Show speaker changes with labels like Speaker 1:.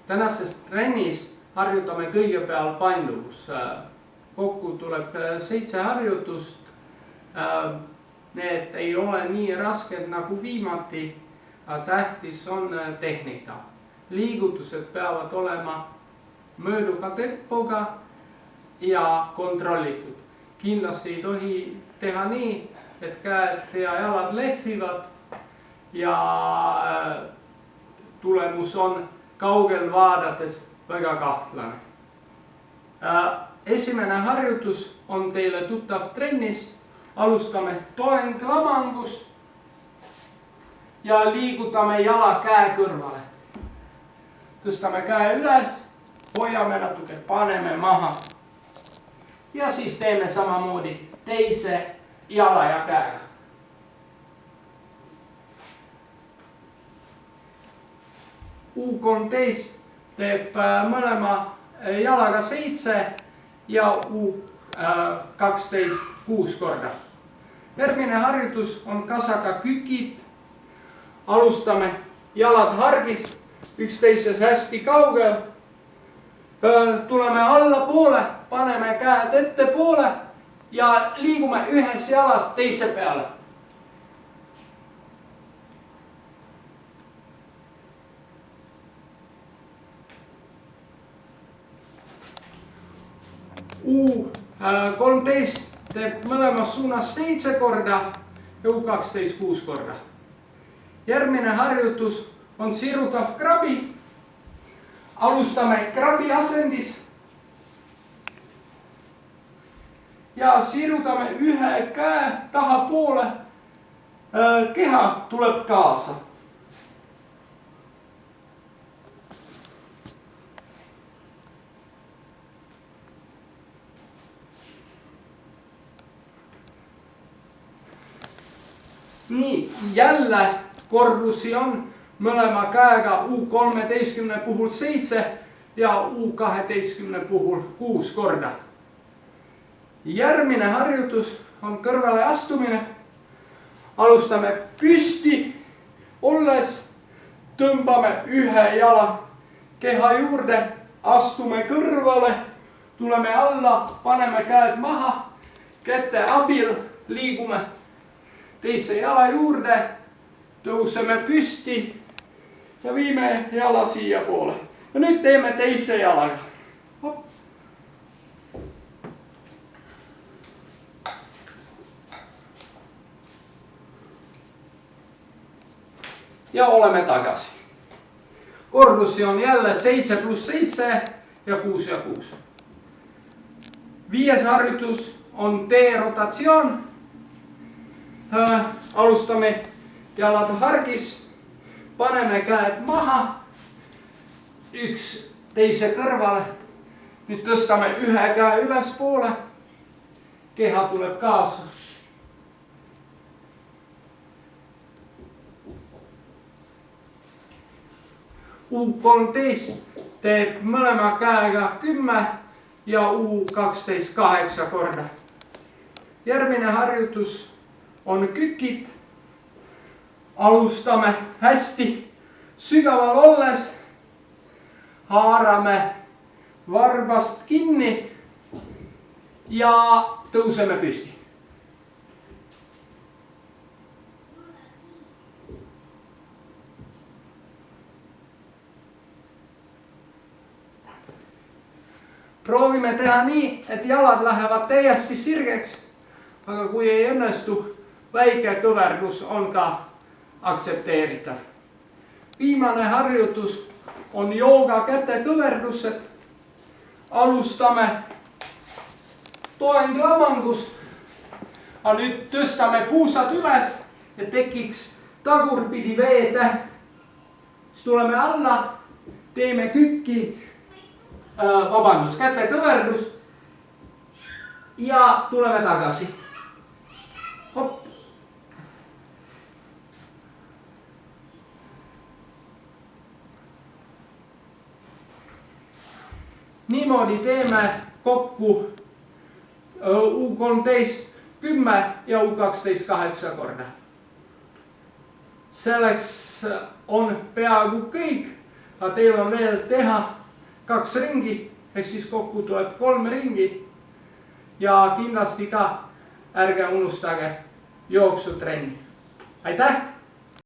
Speaker 1: Tänases trennis harjutame kõigepealt painduvus. Kokku tuleb 7 harjutust. Need ei ole nii rasked nagu viimati. Tähtis on tehnika. Liigutused peavad olema mööduva tempoga ja kontrollitud. Kindlasti ei tohi teha nii, et käed ja jalad lehvivad ja tulemus on kaugel vaadates väga kahtlane. Esimene harjutus on teile tuttav trennis. Alustame toenglamangust ja liigutame jala käe kõrvale. Tõstame käe üles, hoiame natuke, paneme maha. Ja siis teeme samamoodi teise jala ja käega. U13 teeb mõlema jalaga 7 ja U12 6 korda. Järgmine harjutus on kasaka kükid. Alustame jalad hargis, üksteisest hästi kaugel. Tuleme allapoole, paneme käed ettepoole ja liigume ühes jalast teise peale. U13 teeb mõlemas suunas 7 korda ja U12 6 korda. Järgmine harjutus on sirutav krabi. Alustame krabi asendis ja sirutame ühe käe tahapoole. Keha tuleb kaasa. Nii, jälle korrusi on mõlema käega U13 puhul 7 ja U12 puhul 6 korda. Järgmine harjutus on kõrvale astumine. Alustame püsti olles, tõmbame ühe jala keha juurde, astume kõrvale, tuleme alla, paneme käed maha, käte abil liigume teise jala juurde, tõuseme püsti ja viime jala siia poole. Ja nüüd teeme teise jalaga. Hop. Ja oleme tagasi. Korrusi on jälle 7 + 7 ja 6 ja 6. Viies harjutus on T-rotatsioon. Alustame jalad hargis, paneme käed maha, üks teise kõrvale. Nüüd tõstame ühe käe ülespoole, keha tuleb kaasa. U13 teeb mõlema käega 10 ja U12 8 korda. Järgmine harjutus on kükid. Alustame hästi sügaval olles. Haarame varbast kinni ja tõuseme püsti. Proovime teha nii, et jalad lähevad täiesti sirgeks, aga kui ei õnnestu, väike kõverdus on ka aktsepteeritav. Viimane harjutus on jooga käte kõverdused. Alustame toenglamangust. Nüüd tõstame puusad üles, et tekiks tagurpidi V-täht. Siis tuleme alla, teeme kükki, käte kõverdus ja tuleme tagasi. Hop. Niimoodi teeme kokku U13 10 ja U12 8 korda. Selleks on peaaegu kõik. aga teil on veel teha 2 ringi, ehk siis kokku tuleb 3 ringi. Ja kindlasti ka ärge unustage jooksutrenni. Aitäh!